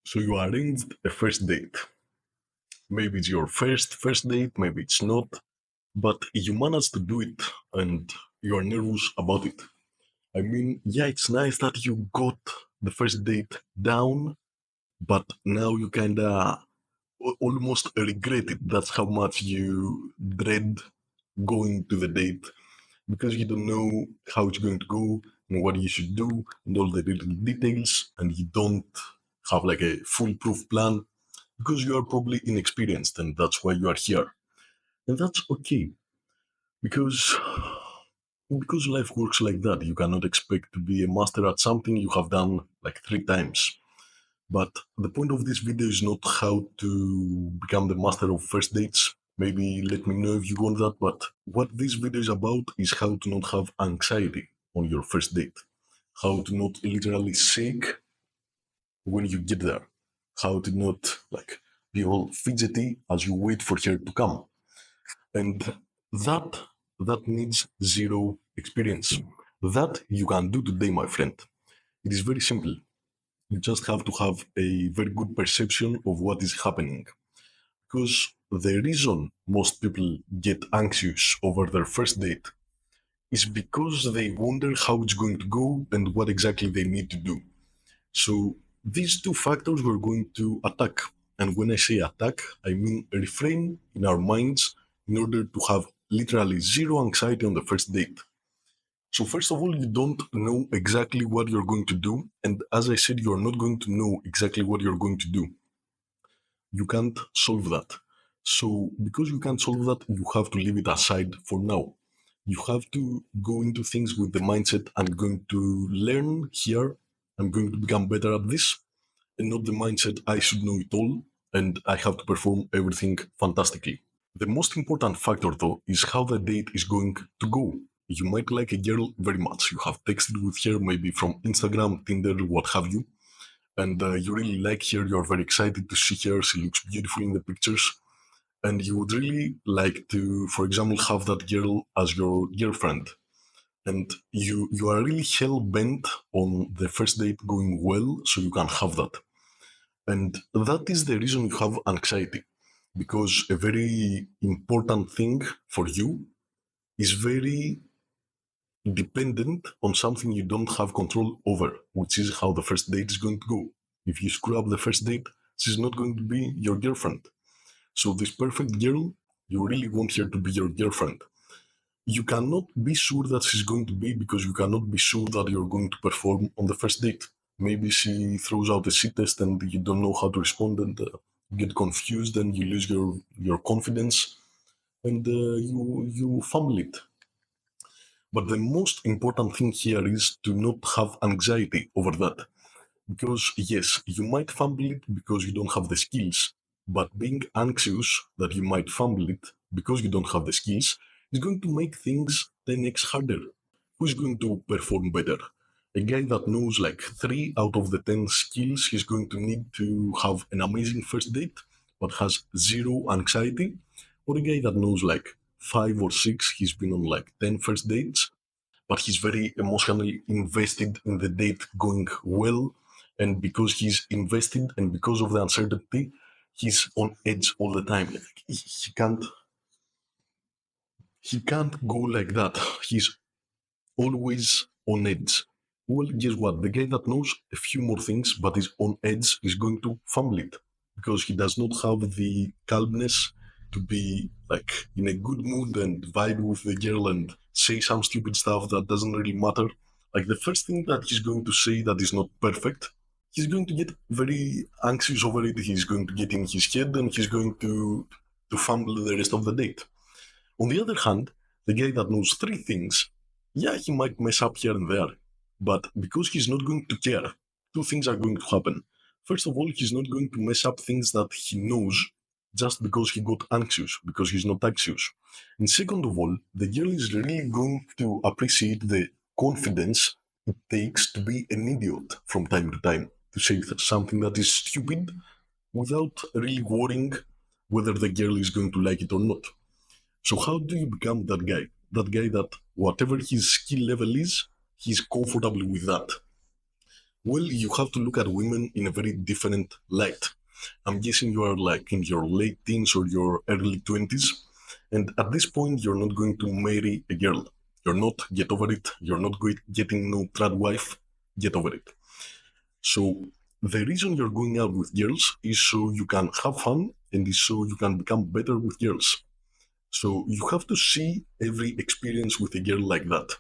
So you arranged a first date. Maybe it's your first date, maybe it's not, but you managed to do it and you are nervous about it. I mean, yeah, it's nice that you got the first date down, but now you kinda almost regret it. That's how much you dread going to the date because you don't know how it's going to go and what you should do and all the little details, and you don't have like a foolproof plan because you are probably inexperienced and that's why you are here. And that's okay because life works like that. You cannot expect to be a master at something you have done like three times. But the point of this video is not how to become the master of first dates. Maybe let me know if you want that. But what this video is about is how to not have anxiety on your first date. How to not literally shake when you get there. How to not like be all fidgety as you wait for her to come. And that that needs zero experience. That you can do today, my friend. It is very simple. You just have to have a very good perception of what is happening. Because the reason most people get anxious over their first date is because they wonder how it's going to go and what exactly they need to do. So these two factors we're going to attack. And when I say attack, I mean refrain in our minds in order to have literally zero anxiety on the first date. So first of all, you don't know exactly what you're going to do. And as I said, you're not going to know exactly what you're going to do. You can't solve that. So because you can't solve that, you have to leave it aside for now. You have to go into things with the mindset, I'm going to learn here, I'm going to become better at this, and not the mindset I should know it all and I have to perform everything fantastically. The most important factor, though, is how the date is going to go. You might like a girl very much. You have texted with her, maybe from Instagram, Tinder, what have you, and you really like her. You're very excited to see her. She looks beautiful in the pictures, and you would really like to, for example, have that girl as your girlfriend. And you are really hell bent on the first date going well, so you can have that. And that is the reason you have anxiety, because a very important thing for you is very dependent on something you don't have control over, which is how the first date is going to go. If you screw up the first date, she's not going to be your girlfriend. So this perfect girl, you really want her to be your girlfriend. You cannot be sure that she's going to be because you cannot be sure that you're going to perform on the first date. Maybe she throws out a C test and you don't know how to respond and you get confused and you lose your confidence and you fumble it. But the most important thing here is to not have anxiety over that. Because yes, you might fumble it because you don't have the skills, but being anxious that you might fumble it because you don't have the skills is going to make things 10x harder. Who's going to perform better? A guy that knows like 3 out of the 10 skills he's going to need to have an amazing first date, but has zero anxiety, or a guy that knows like 5 or 6, he's been on like 10 first dates, but he's very emotionally invested in the date going well. And because he's invested and because of the uncertainty, he's on edge all the time. Like, he can't go like that. He's always on edge. Well, guess what? The guy that knows a few more things but is on edge is going to fumble it because he does not have the calmness to be like in a good mood and vibe with the girl and say some stupid stuff that doesn't really matter. Like the first thing that he's going to say that is not perfect, he's going to get very anxious over it. He's going to get in his head and he's going to fumble the rest of the date. On the other hand, the guy that knows 3 things, yeah, he might mess up here and there, but because he's not going to care, 2 things are going to happen. First of all, he's not going to mess up things that he knows just because he got anxious, because he's not anxious. And second of all, the girl is really going to appreciate the confidence it takes to be an idiot from time to time, to say something that is stupid without really worrying whether the girl is going to like it or not. So how do you become that guy? That guy that whatever his skill level is, he's comfortable with that. Well, you have to look at women in a very different light. I'm guessing you are like in your late teens or your early 20s, and at this point, you're not going to marry a girl. You're not, get over it. You're not getting no trad wife, get over it. So, the reason you're going out with girls is so you can have fun and is so you can become better with girls. So, you have to see every experience with a girl like that.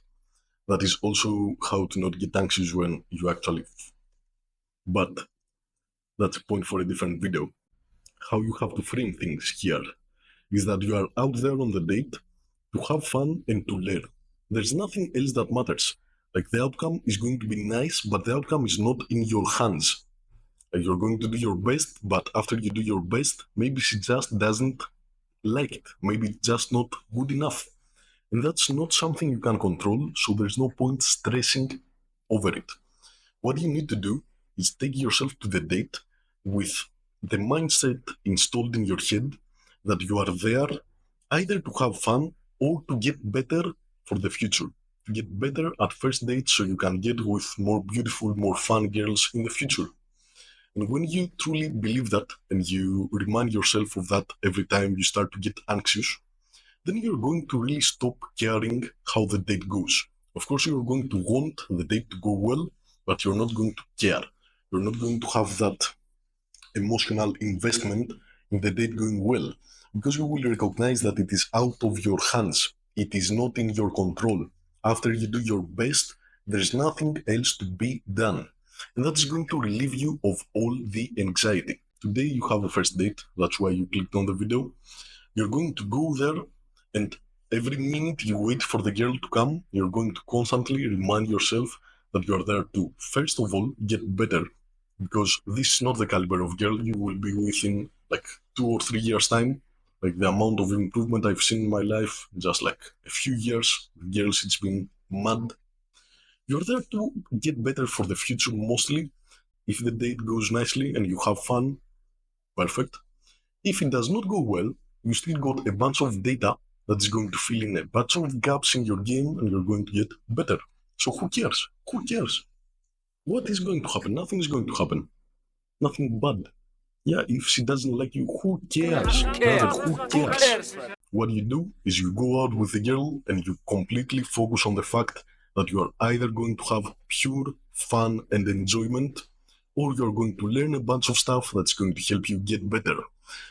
That is also how to not get anxious when you actually. But that's a point for a different video. How you have to frame things here is that you are out there on the date to have fun and to learn. There's nothing else that matters. Like the outcome is going to be nice, but the outcome is not in your hands. Like you're going to do your best, but after you do your best, maybe she just doesn't like it. Maybe it's just not good enough. And that's not something you can control, so there's no point stressing over it. What you need to do is take yourself to the date with the mindset installed in your head that you are there either to have fun or to get better for the future. To get better at first date so you can get with more beautiful, more fun girls in the future. And when you truly believe that and you remind yourself of that every time you start to get anxious, then you're going to really stop caring how the date goes. Of course, you're going to want the date to go well, but you're not going to care. You're not going to have that emotional investment in the date going well, because you will recognize that it is out of your hands. It is not in your control. After you do your best, there's nothing else to be done. And that's going to relieve you of all the anxiety. Today you have a first date, that's why you clicked on the video. You're going to go there, and every minute you wait for the girl to come, you're going to constantly remind yourself that you're there to, first of all, get better. Because this is not the caliber of girl you will be within like 2 or 3 years' time. Like the amount of improvement I've seen in my life, just like a few years, girls, it's been mad. You're there to get better for the future mostly. If the date goes nicely and you have fun, perfect. If it does not go well, you still got a bunch of data that's going to fill in a bunch of gaps in your game and you're going to get better. So who cares? Who cares? What is going to happen? Nothing is going to happen. Nothing bad. Yeah, if she doesn't like you, who cares? Brother, who cares? What you do is you go out with the girl and you completely focus on the fact that you are either going to have pure fun and enjoyment, or you're going to learn a bunch of stuff that's going to help you get better.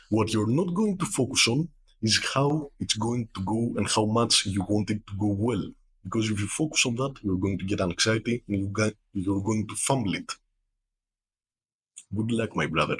What you're not going to focus on is how it's going to go and how much you want it to go well. Because if you focus on that, you're going to get anxiety and you're going to fumble it. Good luck, my brother.